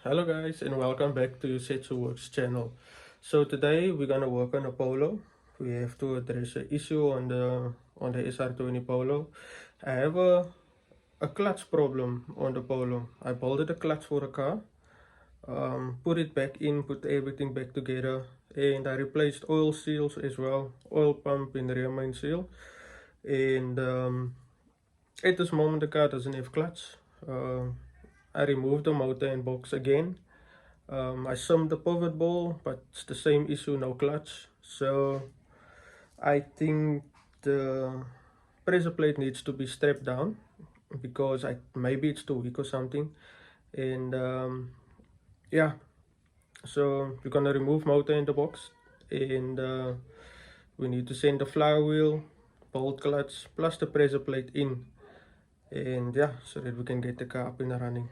Hello guys and welcome back to YosetsuWorx channel. So today we're gonna work on a Polo. We have to address an issue on the SR20 Polo. I have a clutch problem on the Polo. I bolted the clutch for a car, put it back in, put everything back together, and I replaced oil seals as well, oil pump and rear main seal. And at this moment the car doesn't have clutch. I removed the motor and box again. I summed the pivot ball, but it's the same issue, no clutch. So I think the pressure plate needs to be strapped down because maybe it's too weak or something. And yeah, so we're gonna remove motor in the box, and we need to send the flywheel, bolt clutch plus the pressure plate in, and yeah, so that we can get the car up and running.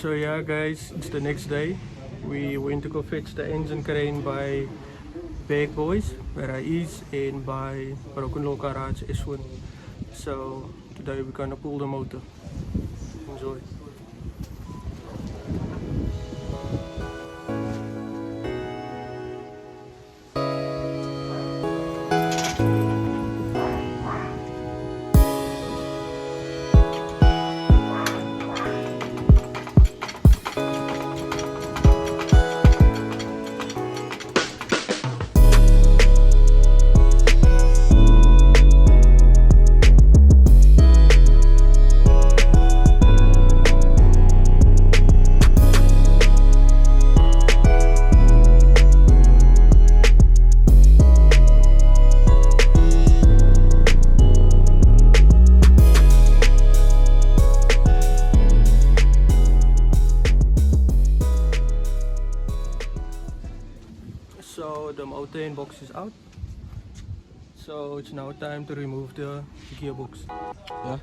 So yeah guys, it's the next day. We went to go fetch the engine crane by Bag Boys, where I is, and by Broken Law Garage S1. So today we're gonna pull the motor. Enjoy. So the motor and box is out. So it's now time to remove the gearbox. Yeah.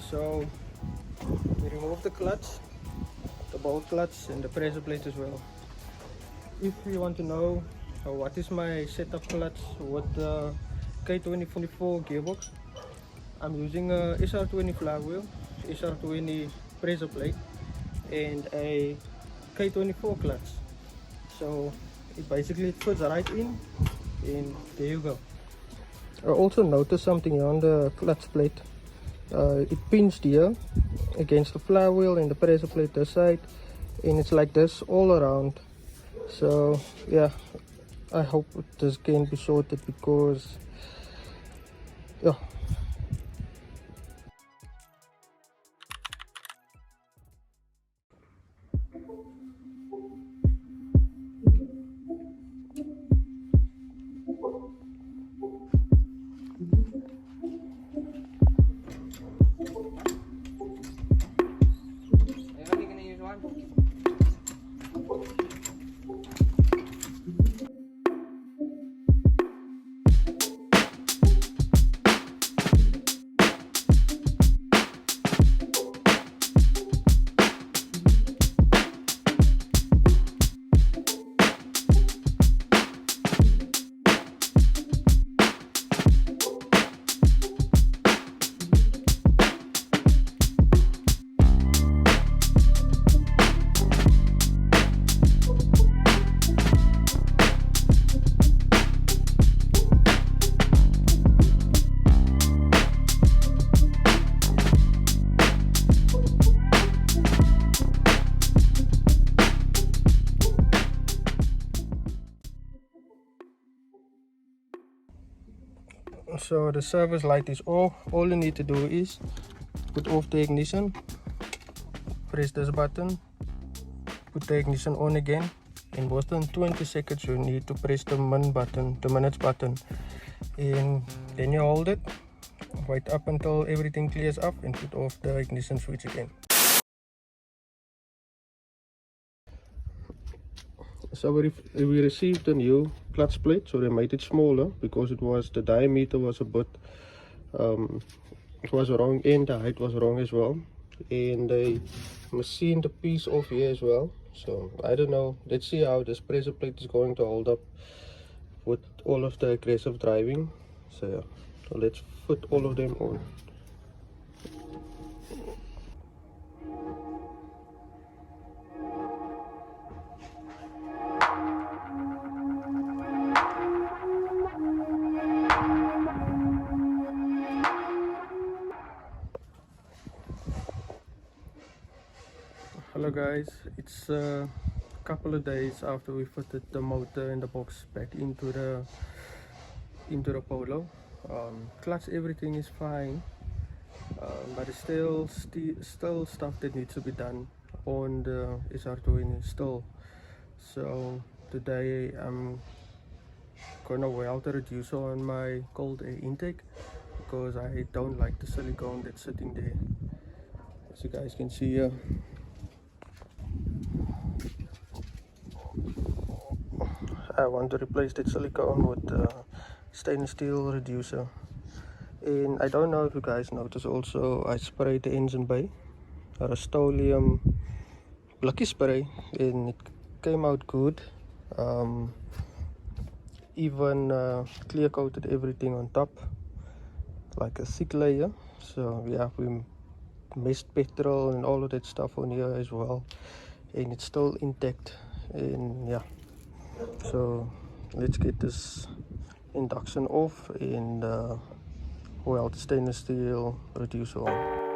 So we remove the clutch, the bolt clutch and the pressure plate as well. If you want to know what is my setup clutch with the K2044 gearbox, I'm using a SR20 flywheel, SR20 pressure plate and a K24 clutch. So it basically fits right in, and there you go. I also noticed something here on the clutch plate. It pinched here against the flywheel and the pressure plate this side, and it's like this all around. So yeah, I hope this can be sorted because yeah. So the service light is off. All you need to do is put off the ignition, press this button, put the ignition on again. In within 20 seconds you need to press the minutes button, and then you hold it, wait up until everything clears up, and put off the ignition switch again. So we received a new clutch plate, so they made it smaller because the diameter was a bit it was wrong and the height was wrong as well, and they machined the piece off here as well. So I don't know, let's see how this pressure plate is going to hold up with all of the aggressive driving. So yeah, so let's put all of them on. Hello guys, it's a couple of days after we fitted the motor and the box back into the Polo. Clutch, everything is fine, but it's still stuff that needs to be done on the SR20 still. So today I'm gonna weld the reducer on my cold air intake because I don't like the silicone that's sitting there, as you guys can see here. I want to replace that silicone with stainless steel reducer. And I don't know if you guys notice also, I sprayed the engine bay, a Rust-Oleum Lucky spray, and it came out good. Even clear coated everything on top like a thick layer. So yeah, we mixed petrol and all of that stuff on here as well, and it's still intact. And yeah, so let's get this induction off and weld the stainless steel reducer on.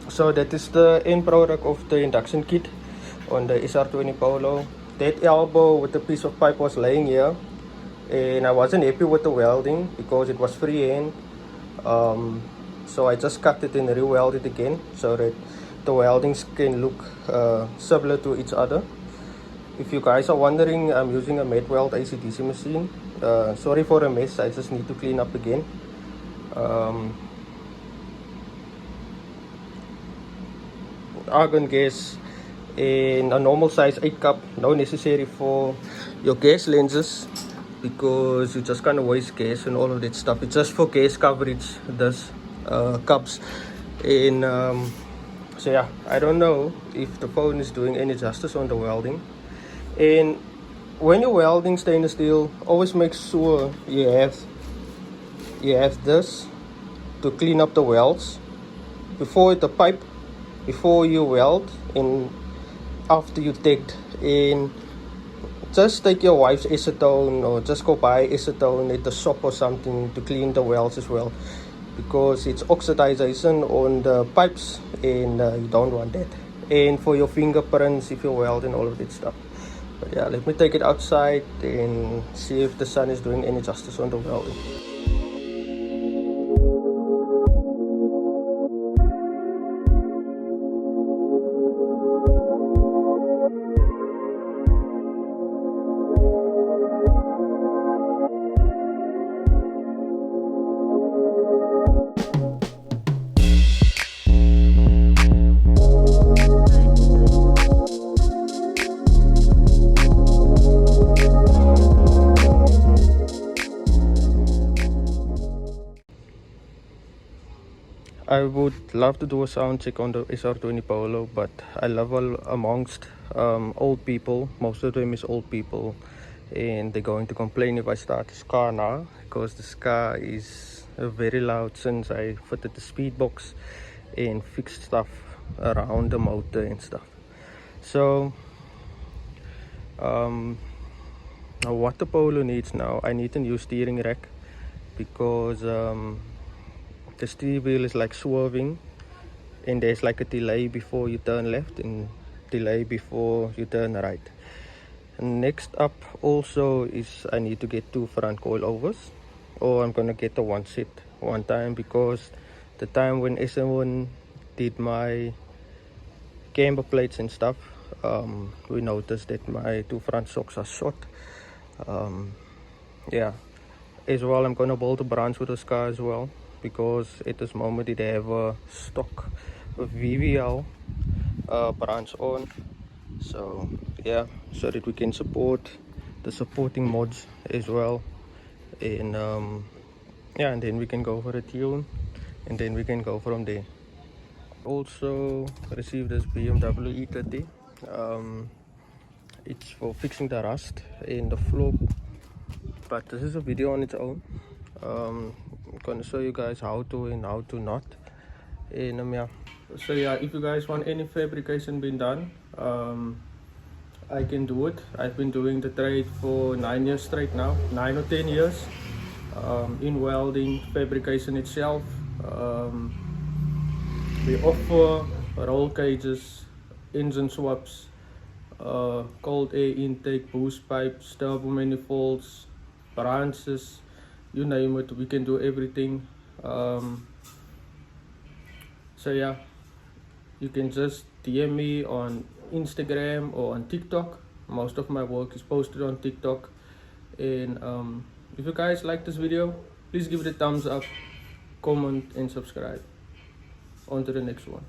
So that is the end product of the induction kit on the SR20 Polo. That elbow with the piece of pipe was laying here, and I wasn't happy with the welding because it was freehand. So I just cut it and re-welded again so that the weldings can look similar to each other. If you guys are wondering, I'm using a matte weld ACDC machine. Sorry for the mess, I just need to clean up again. Argon gas in a normal size 8 cup, no necessary for your gas lenses because you're just gonna waste gas and all of that stuff. It's just for gas coverage, this cups. And so yeah, I don't know if the phone is doing any justice on the welding. And when you're welding stainless steel, always make sure you have this to clean up the welds before the pipe, before you weld and after you take. And just take your wife's acetone or just go buy acetone at the shop or something to clean the welds as well, because it's oxidization on the pipes and you don't want that. And for your fingerprints if you weld and all of that stuff. But yeah, let me take it outside and see if the sun is doing any justice on the welding. I would love to do a sound check on the SR20 Polo, but I live amongst old people. Most of them is old people, and they're going to complain if I start this car now, because this car is very loud since I fitted the speed box and fixed stuff around the motor and stuff. So now what the Polo needs now, I need a new steering rack, because the steering wheel is like swerving, and there's like a delay before you turn left and delay before you turn right. And next up also is I need to get 2 front coilovers, or I'm gonna get the one set one time, because the time when SR1 did my camber plates and stuff, we noticed that my 2 front shocks are short. Yeah, as well I'm gonna build a branch with this car as well, because at this moment they have a stock VVL branch on. So yeah, so that we can support the supporting mods as well, and yeah, and then we can go for a tune, and then we can go from there. Also received this BMW E30. It's for fixing the rust in the floor, but this is a video on its own. I'm gonna show you guys how to and how to not. And yeah, so yeah, if you guys want any fabrication being done, I can do it. I've been doing the trade for 9 years straight now, 9 or 10 years, in welding, fabrication itself. We offer roll cages, engine swaps, cold air intake, boost pipes, turbo manifolds, branches, you name it, we can do everything. So yeah, you can just DM me on Instagram or on TikTok. Most of my work is posted on TikTok. And if you guys like this video, please give it a thumbs up, comment and subscribe. On to the next one.